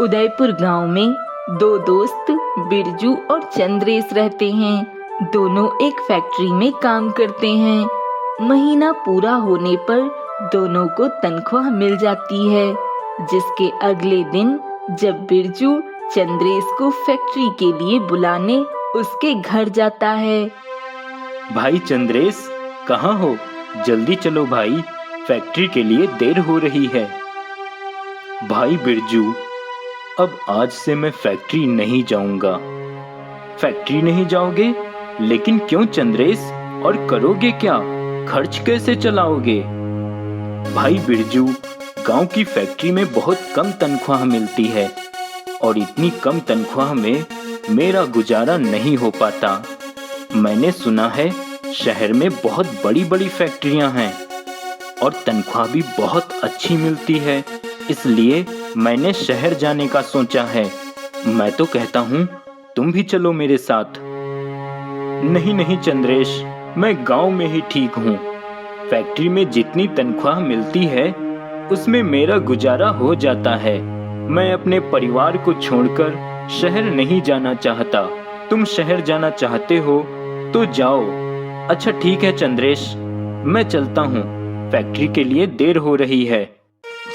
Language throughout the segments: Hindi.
उदयपुर गांव में दो दोस्त बिरजू और चंद्रेश रहते हैं। दोनों एक फैक्ट्री में काम करते हैं। महीना पूरा होने पर दोनों को तनख्वाह मिल जाती है, जिसके अगले दिन जब बिरजू चंद्रेश को फैक्ट्री के लिए बुलाने उसके घर जाता है। भाई चंद्रेश, कहाँ हो? जल्दी चलो भाई, फैक्ट्री के लिए देर हो रही है। भाई बिरजू, अब आज से मैं फैक्ट्री नहीं जाऊंगा। फैक्ट्री नहीं जाओगे? लेकिन क्यों चंद्रेश, और करोगे क्या? खर्च कैसे चलाओगे? भाई बिरजू, गांव की फैक्ट्री में बहुत कम तनख्वाह मिलती है और इतनी कम तनख्वाह में मेरा गुजारा नहीं हो पाता। मैंने सुना है शहर में बहुत बड़ी बड़ी फैक्ट्रियां हैं और तनख्वाह भी बहुत अच्छी मिलती है, इसलिए मैंने शहर जाने का सोचा है। मैं तो कहता हूँ तुम भी चलो मेरे साथ। नहीं नहीं चंद्रेश, मैं गांव में ही ठीक हूँ। फैक्ट्री में जितनी तनख्वाह मिलती है उसमें मेरा गुजारा हो जाता है। मैं अपने परिवार को छोड़कर शहर नहीं जाना चाहता। तुम शहर जाना चाहते हो तो जाओ। अच्छा ठीक है चंद्रेश, मैं चलता हूँ, फैक्ट्री के लिए देर हो रही है।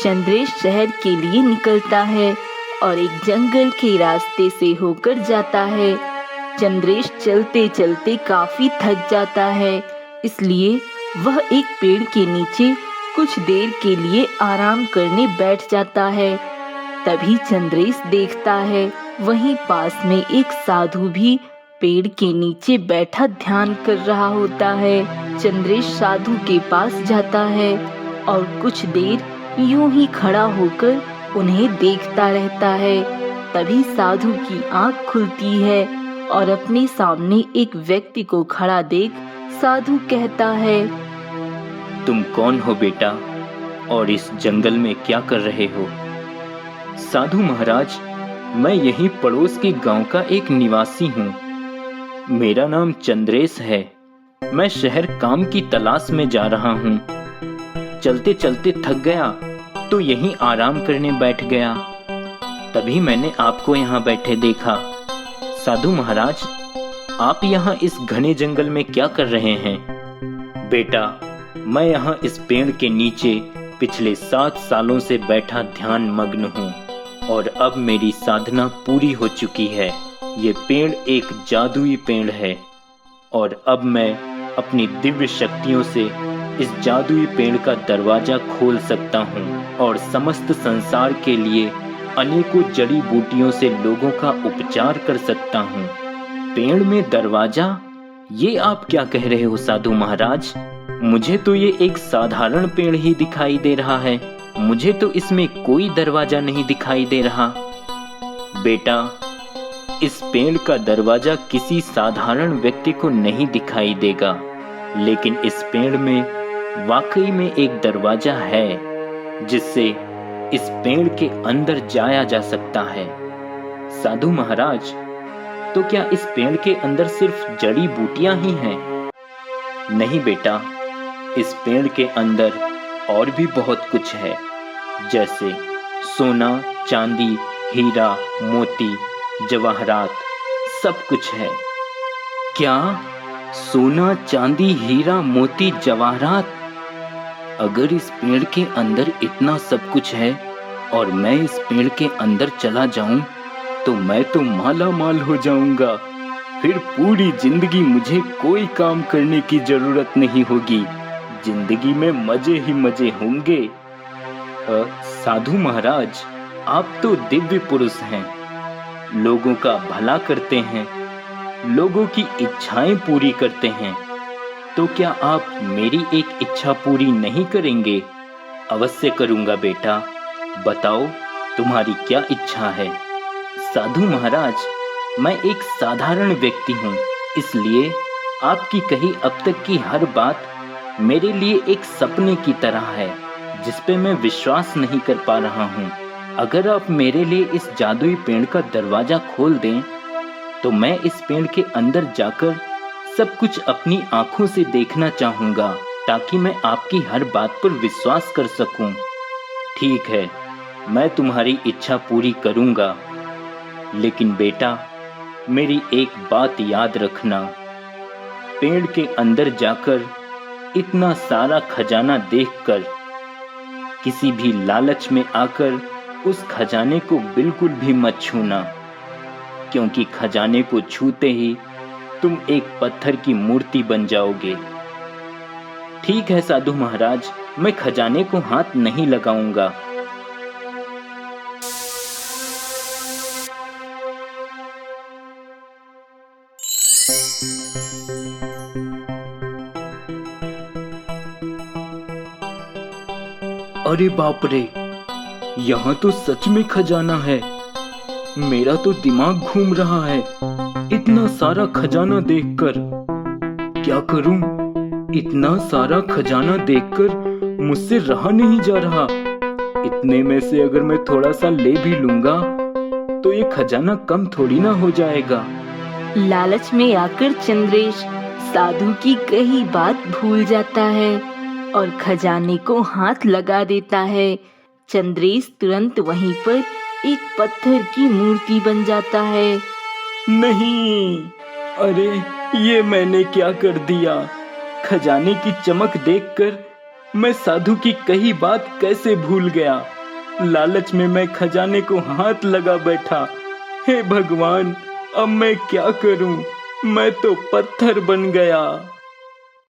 चंद्रेश शहर के लिए निकलता है और एक जंगल के रास्ते से होकर जाता है। चंद्रेश चलते चलते काफी थक जाता है, इसलिए वह एक पेड़ के नीचे कुछ देर के लिए आराम करने बैठ जाता है। तभी चंद्रेश देखता है वहीं पास में एक साधु भी पेड़ के नीचे बैठा ध्यान कर रहा होता है। चंद्रेश साधु के पास जाता है और कुछ देर यूं ही खड़ा होकर उन्हें देखता रहता है। तभी साधु की आंख खुलती है और अपने सामने एक व्यक्ति को खड़ा देख साधु कहता है, तुम कौन हो बेटा, और इस जंगल में क्या कर रहे हो? साधु महाराज, मैं यहीं पड़ोस के गांव का एक निवासी हूँ। मेरा नाम चंद्रेश है। मैं शहर काम की तलाश में जा रहा हूँ। चलते चलते थक गया तो यहीं आराम करने बैठ गया। तभी मैंने आपको यहाँ बैठे देखा। साधु महाराज, आप यहाँ इस घने जंगल में क्या कर रहे हैं? बेटा, मैं यहाँ इस पेड़ के नीचे पिछले 7 सालों से बैठा ध्यान मग्न हूँ और अब मेरी साधना पूरी हो चुकी है। ये पेड़ एक जादुई पेड़ है और अब मैं अपनी दिव्य शक्तियों से इस जादुई पेड़ का दरवाजा खोल सकता हूँ और समस्त संसार के लिए अनेकों जड़ी बूटियों से लोगों का उपचार कर सकता हूँ। पेड़ में दरवाजा? ये आप क्या कह रहे हो साधु महाराज? मुझे तो ये एक साधारण पेड़ ही दिखाई दे रहा है। मुझे तो इसमें कोई दरवाजा नहीं दिखाई दे रहा। बेटा, इस पेड़ का दरवाजा किसी साधारण व्यक्ति को नहीं दिखाई देगा, लेकिन इस पेड़ में वाकई में एक दरवाजा है जिससे इस पेड़ के अंदर जाया जा सकता है। साधु महाराज, तो क्या इस पेड़ के अंदर सिर्फ जड़ी बूटियां ही हैं? नहीं बेटा, इस पेड़ के अंदर और भी बहुत कुछ है, जैसे सोना, चांदी, हीरा, मोती, जवाहरात, सब कुछ है। क्या? सोना, चांदी, हीरा, मोती, जवाहरात? अगर इस पेड़ के अंदर इतना सब कुछ है और मैं इस पेड़ के अंदर चला जाऊं तो मैं तो माला माल हो जाऊंगा। फिर पूरी जिंदगी मुझे कोई काम करने की जरूरत नहीं होगी। जिंदगी में मजे ही मजे होंगे। साधु महाराज, आप तो दिव्य पुरुष हैं, लोगों का भला करते हैं, लोगों की इच्छाएं पूरी करते हैं, तो क्या आप मेरी एक इच्छा पूरी नहीं करेंगे? अवश्य करूंगा बेटा, बताओ तुम्हारी क्या इच्छा है? साधु महाराज, मैं एक साधारण व्यक्ति हूँ, इसलिए आपकी कही अब तक की हर बात मेरे लिए एक सपने की तरह है जिस पे मैं विश्वास नहीं कर पा रहा हूँ। अगर आप मेरे लिए इस जादुई पेड़ का दरवाजा खोल दें तो मैं इस पेड़ के अंदर जाकर सब कुछ अपनी आंखों से देखना चाहूँगा, ताकि मैं आपकी हर बात पर विश्वास कर सकूँ। ठीक है, मैं तुम्हारी इच्छा पूरी करूंगा। लेकिन बेटा, मेरी एक बात याद रखना, पेड़ के अंदर जाकर इतना सारा खजाना देखकर किसी भी लालच में आकर उस खजाने को बिल्कुल भी मत छूना, क्योंकि खजाने को छूते ही तुम एक पत्थर की मूर्ति बन जाओगे। ठीक है साधु महाराज, मैं खजाने को हाथ नहीं लगाऊंगा। अरे बाप रे, यहाँ तो सच में खजाना है। मेरा तो दिमाग घूम रहा है इतना सारा खजाना देखकर। क्या करूं? इतना सारा खजाना देखकर मुझसे रहा नहीं जा रहा। इतने में से अगर मैं थोड़ा सा ले भी लूंगा तो ये खजाना कम थोड़ी ना हो जाएगा। लालच में आकर चंद्रेश साधु की कही बात भूल जाता है और खजाने को हाथ लगा देता है। चंद्रेश तुरंत वहीं पर एक पत्थर की मूर्ति बन जाता है। नहीं, अरे ये मैंने क्या कर दिया? खजाने की चमक देखकर मैं साधु की कही बात कैसे भूल गया? लालच में मैं खजाने को हाथ लगा बैठा। हे भगवान, अब मैं क्या करूं? मैं तो पत्थर बन गया।